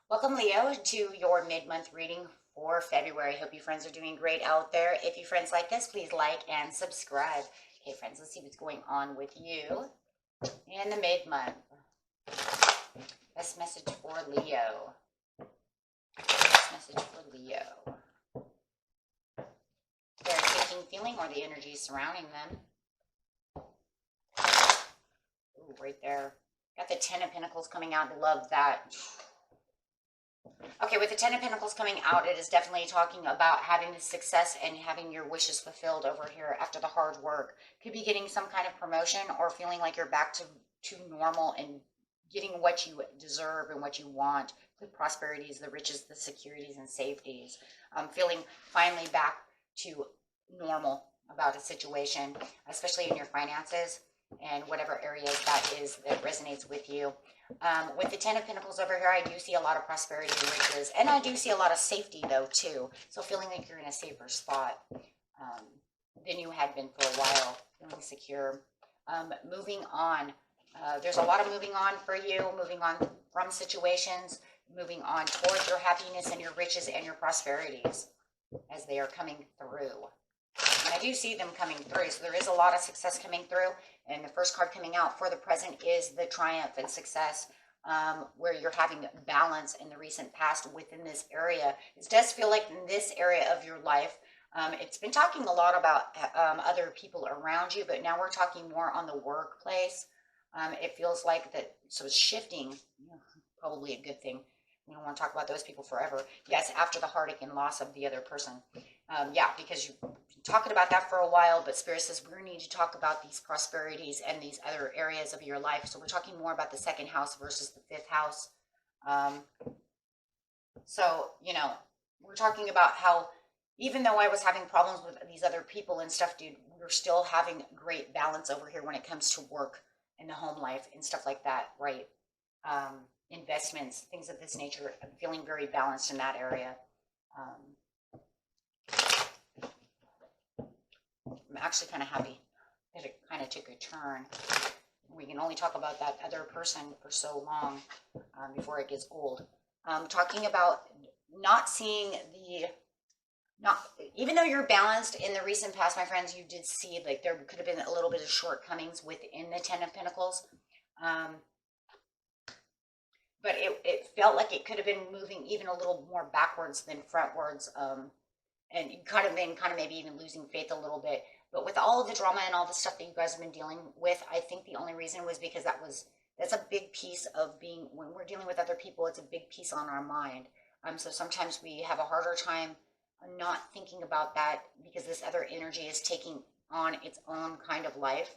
Welcome, Leo, to your mid-month reading for February. Hope you friends are doing great out there. If you friends like this, please like and subscribe. Okay, friends, let's see what's going on with you in the mid-month. Best message for Leo. Best message for Leo. Their thinking, feeling, or the energy surrounding them. Ooh, right there. Got the Ten of Pentacles coming out. Love that. Okay, with the Ten of Pentacles coming out, it is definitely talking about having the success and having your wishes fulfilled over here after the hard work. Could be getting some kind of promotion or feeling like you're back to normal and getting what you deserve and what you want. The prosperities, the riches, the securities, and safeties. Feeling finally back to normal about a situation, especially in your finances and whatever areas that is that resonates with you. With the Ten of Pentacles over here, I do see a lot of prosperity and riches, and I do see a lot of safety though too. So feeling like you're in a safer spot than you had been for a while, feeling secure. Moving on, there's a lot of moving on for you, moving on from situations, moving on towards your happiness and your riches and your prosperities as they are coming through. And I do see them coming through, so there is a lot of success coming through. And the first card coming out for the present is the triumph and success, where you're having balance in the recent past within this area. It does feel like in this area of your life, it's been talking a lot about other people around you, but now we're talking more on the workplace. It feels like that, so it's shifting, probably a good thing. We don't want to talk about those people forever. Yes, after the heartache and loss of the other person. Yeah, because you've been talking about that for a while, but Spirit says we need to talk about these prosperities and these other areas of your life. So we're talking more about the second house versus the fifth house. So, we're talking about how even though I was having problems with these other people and stuff, dude, we're still having great balance over here when it comes to work and the home life and stuff like that, right? Investments, things of this nature. I'm feeling very balanced in that area. I'm actually kind of happy that it kind of took a turn. We can only talk about that other person for so long before it gets old. Talking about not seeing even though you're balanced in the recent past, my friends, you did see like there could have been a little bit of shortcomings within the Ten of Pentacles. But it felt like it could have been moving even a little more backwards than frontwards, and you kind of maybe even losing faith a little bit. But with all of the drama and all the stuff that you guys have been dealing with, I think the only reason was because that's a big piece of being, when we're dealing with other people, it's a big piece on our mind. So sometimes we have a harder time not thinking about that because this other energy is taking on its own kind of life.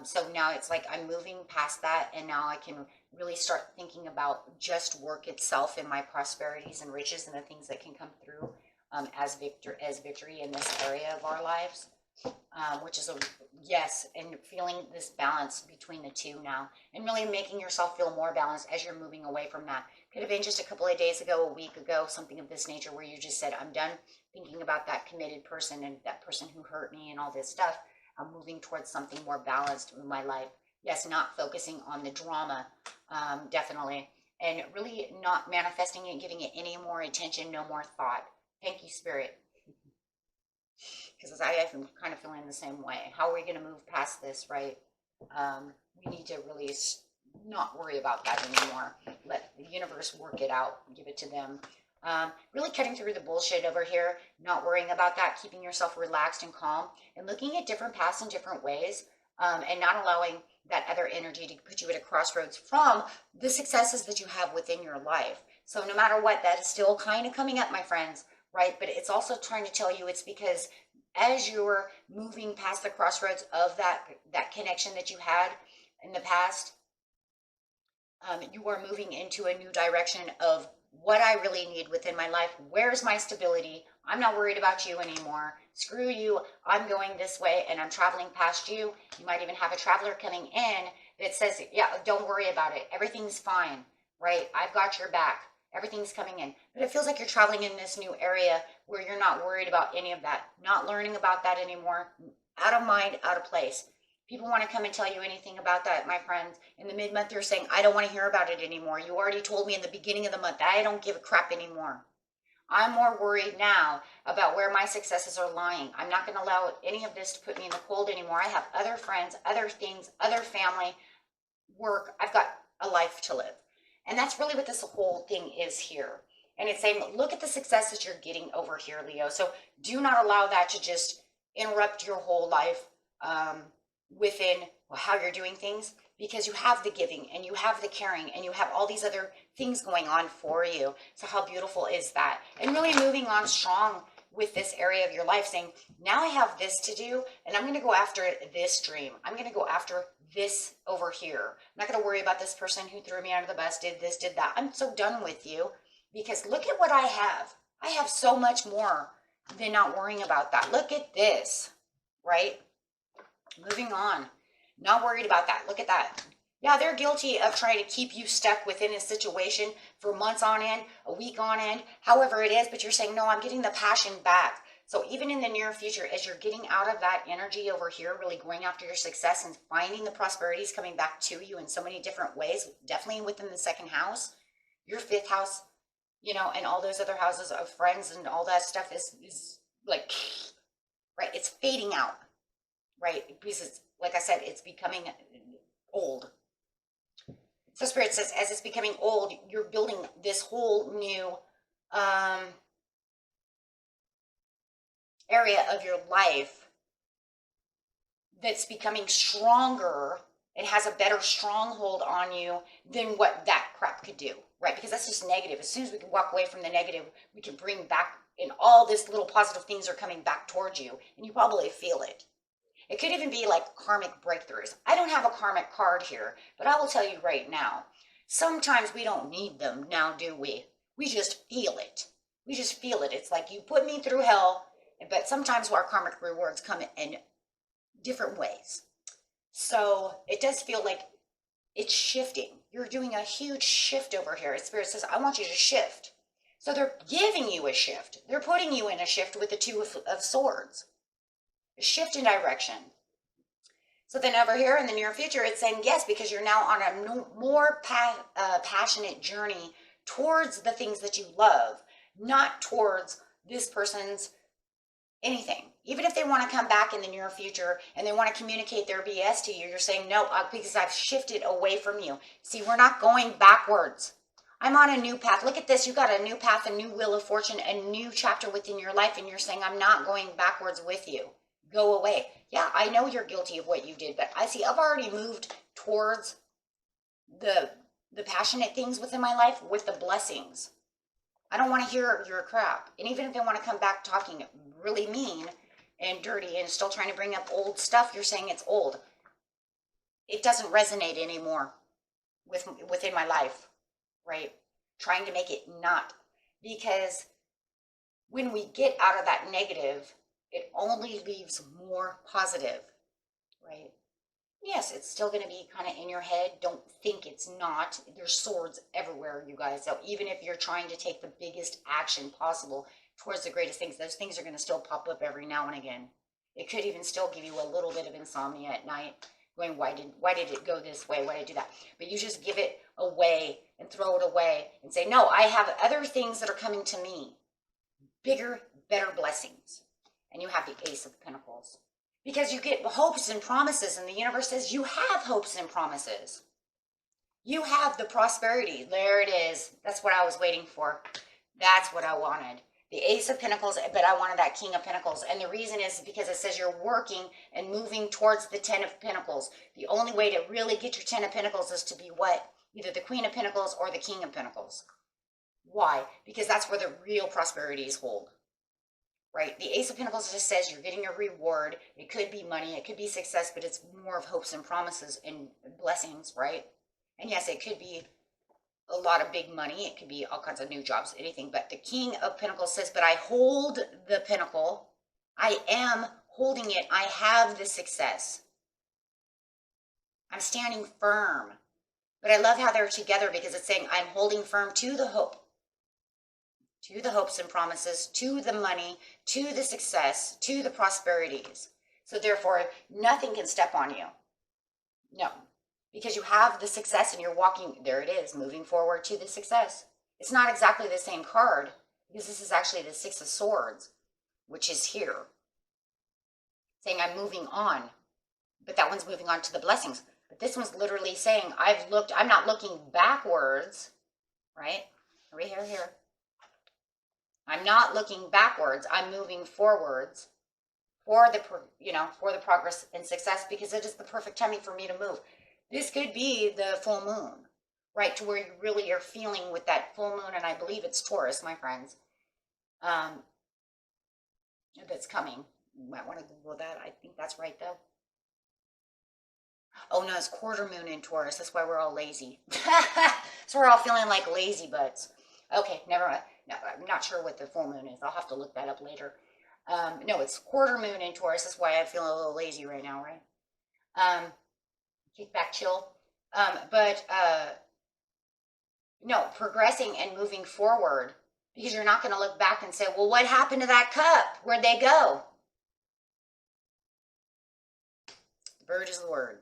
So now it's like I'm moving past that, and now I can really start thinking about just work itself and my prosperities and riches and the things that can come through as victory in this area of our lives, which is yes, and feeling this balance between the two now, and really making yourself feel more balanced as you're moving away from that. Could have been just a couple of days ago, a week ago, something of this nature where you just said, I'm done thinking about that committed person and that person who hurt me and all this stuff. I'm moving towards something more balanced in my life. Yes, not focusing on the drama, definitely. And really not manifesting it, giving it any more attention, no more thought. Thank you, Spirit. Because I am kind of feeling the same way. How are we going to move past this, right? We need to really not worry about that anymore. Let the universe work it out. Give it to them. Really cutting through the bullshit over here, not worrying about that, keeping yourself relaxed and calm, and looking at different paths in different ways, and not allowing that other energy to put you at a crossroads from the successes that you have within your life. So no matter what, that is still kind of coming up, my friends, right? But it's also trying to tell you it's because as you're moving past the crossroads of that connection that you had in the past, you are moving into a new direction of what I really need within my life. Where's my stability? I'm not worried about you anymore. Screw you. I'm going this way and I'm traveling past you. You might even have a traveler coming in that says, yeah, don't worry about it. Everything's fine, right? I've got your back. Everything's coming in. But it feels like you're traveling in this new area where you're not worried about any of that. Not learning about that anymore. Out of mind, out of place. People want to come and tell you anything about that, my friends. In the mid-month, you're saying, I don't want to hear about it anymore. You already told me in the beginning of the month that I don't give a crap anymore. I'm more worried now about where my successes are lying. I'm not going to allow any of this to put me in the cold anymore. I have other friends, other things, other family, work. I've got a life to live. And that's really what this whole thing is here. And it's saying, look at the successes you're getting over here, Leo. So do not allow that to just interrupt your whole life within how you're doing things, because you have the giving and you have the caring and you have all these other things going on for you. So how beautiful is that? And really moving on strong with this area of your life, saying, now I have this to do and I'm going to go after this dream. I'm going to go after this over here. I'm not going to worry about this person who threw me under the bus, did this, did that. I'm so done with you, because look at what I have. I have so much more than not worrying about that. Look at this, right? Moving on. Not worried about that. Look at that. Yeah, they're guilty of trying to keep you stuck within a situation for months on end, a week on end, however it is, but you're saying, no, I'm getting the passion back. So even in the near future, as you're getting out of that energy over here, really going after your success and finding the prosperities coming back to you in so many different ways, definitely within the second house, your fifth house, you know, and all those other houses of friends and all that stuff is like, right, it's fading out, right? Because it's, like I said, it's becoming old. So Spirit says, as it's becoming old, you're building this whole new area of your life that's becoming stronger and has a better stronghold on you than what that crap could do, right? Because that's just negative. As soon as we can walk away from the negative, we can bring back, and all this little positive things are coming back towards you, and you probably feel it. It could even be like karmic breakthroughs. I don't have a karmic card here, but I will tell you right now, sometimes we don't need them now, do we? We just feel it. We just feel it. It's like, you put me through hell, but sometimes our karmic rewards come in different ways. So it does feel like it's shifting. You're doing a huge shift over here. Spirit says, I want you to shift. So they're giving you a shift. They're putting you in a shift with the Two of Swords. Shift in direction. So then over here in the near future, it's saying yes, because you're now on a more passionate journey towards the things that you love, not towards this person's anything. Even if they want to come back in the near future and they want to communicate their BS to you, you're saying no, because I've shifted away from you. See, we're not going backwards. I'm on a new path. Look at this. You got a new path, a new wheel of fortune, a new chapter within your life, and you're saying, I'm not going backwards with you. Go away. Yeah, I know you're guilty of what you did, but I see I've already moved towards the passionate things within my life with the blessings. I don't want to hear your crap. And even if they want to come back talking really mean and dirty and still trying to bring up old stuff, you're saying it's old. It doesn't resonate anymore within my life, right? Trying to make it not. Because when we get out of that negative, it only leaves more positive, right? Yes, it's still going to be kind of in your head. Don't think it's not. There's swords everywhere, you guys. So even if you're trying to take the biggest action possible towards the greatest things, those things are going to still pop up every now and again. It could even still give you a little bit of insomnia at night, going, why did it go this way? Why did I do that? But you just give it away and throw it away and say, no, I have other things that are coming to me. Bigger, better blessings. And you have the Ace of Pentacles. Because you get hopes and promises, and the universe says you have hopes and promises. You have the prosperity. There it is. That's what I was waiting for. That's what I wanted. The Ace of Pentacles, but I wanted that King of Pentacles. And the reason is because it says you're working and moving towards the Ten of Pentacles. The only way to really get your Ten of Pentacles is to be what? Either the Queen of Pentacles or the King of Pentacles. Why? Because that's where the real prosperities hold. Right? The Ace of Pentacles just says you're getting a reward. It could be money. It could be success, but it's more of hopes and promises and blessings, right? And yes, it could be a lot of big money. It could be all kinds of new jobs, anything. But the King of Pentacles says, but I hold the pentacle. I am holding it. I have the success. I'm standing firm. But I love how they're together because it's saying I'm holding firm to the hope. To the hopes and promises, to the money, to the success, to the prosperities. So therefore, nothing can step on you. No. Because you have the success and you're walking, there it is, moving forward to the success. It's not exactly the same card because this is actually the Six of Swords, which is here. Saying I'm moving on, but that one's moving on to the blessings. But this one's literally saying I'm not looking backwards, right? Here. I'm not looking backwards. I'm moving forwards for the, for the progress and success because it is the perfect timing for me to move. This could be the full moon, right? To where you really are feeling with that full moon. And I believe it's Taurus, my friends. That's coming. You might want to Google that. I think that's right though. Oh no, it's quarter moon in Taurus. That's why we're all lazy. So we're all feeling like lazy butts. Okay, never mind. No, I'm not sure what the full moon is. I'll have to look that up later. No, it's quarter moon in Taurus. That's why I feel a little lazy right now, right? Kick back, chill. No, progressing and moving forward because you're not going to look back and say, well, what happened to that cup? Where'd they go? The bird is the word.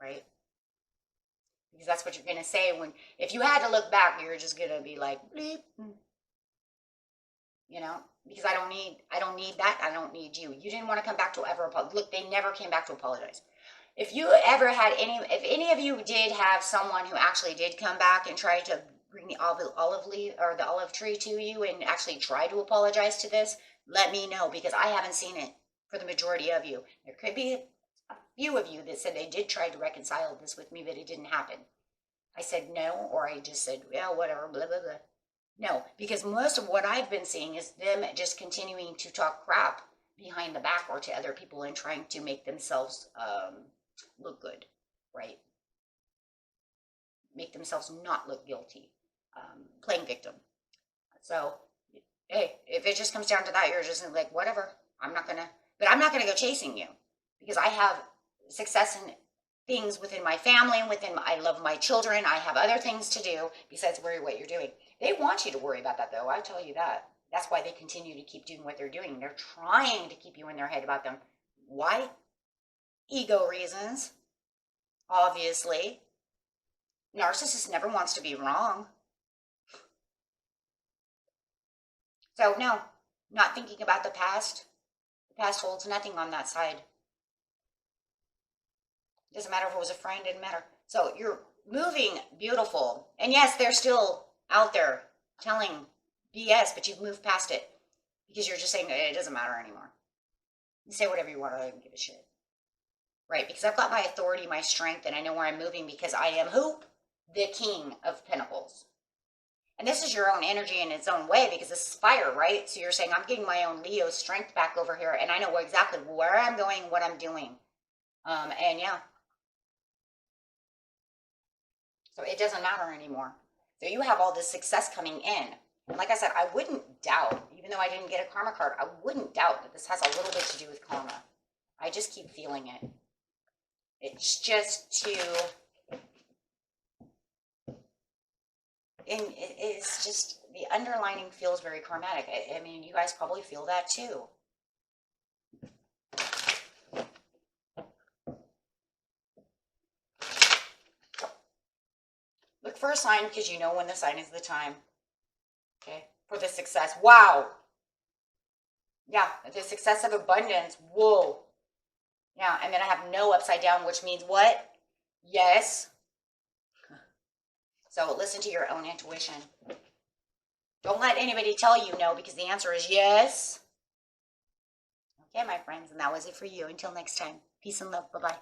Right? Because that's what you're going to say if you had to look back, you're just going to be like, bleep. Because I don't need that. I don't need you. You didn't want to come back to ever apologize. Look, they never came back to apologize. If you ever had if any of you did have someone who actually did come back and try to bring the olive leaf or the olive tree to you and actually try to apologize to this, let me know because I haven't seen it for the majority of you. There could be a few of you that said they did try to reconcile this with me, but it didn't happen. I said no, or I just said, yeah, whatever, blah, blah, blah. No, because most of what I've been seeing is them just continuing to talk crap behind the back or to other people and trying to make themselves look good, right? Make themselves not look guilty, playing victim. So, hey, if it just comes down to that, you're just like, whatever, I'm not going to go chasing you because I have success in things within my family, I love my children. I have other things to do besides worry what you're doing. They want you to worry about that though. I tell you that. That's why they continue to keep doing what they're doing. They're trying to keep you in their head about them. Why? Ego reasons. Obviously. Narcissist never wants to be wrong. So no, not thinking about the past. The past holds nothing on that side. Doesn't matter if it was a friend, didn't matter. So you're moving beautiful. And yes, they're still out there telling BS, but you've moved past it because you're just saying it doesn't matter anymore. You say whatever you want, I don't give a shit. Right? Because I've got my authority, my strength, and I know where I'm moving because I am who? The King of Pentacles. And this is your own energy in its own way because this is fire, right? So you're saying I'm getting my own Leo strength back over here and I know exactly where I'm going, what I'm doing. And yeah. So it doesn't matter anymore. So you have all this success coming in. And like I said, I wouldn't doubt, even though I didn't get a karma card, I wouldn't doubt that this has a little bit to do with karma. I just keep feeling it. It's just it's just, the underlining feels very karmatic. I mean, you guys probably feel that too. Look for a sign because you know when the sign is the time. Okay, for the success. Wow. Yeah, the success of abundance. Whoa. Yeah, and then I have no upside down, which means what? Yes. So listen to your own intuition. Don't let anybody tell you no because the answer is yes. Okay, my friends, and that was it for you. Until next time. Peace and love. Bye-bye.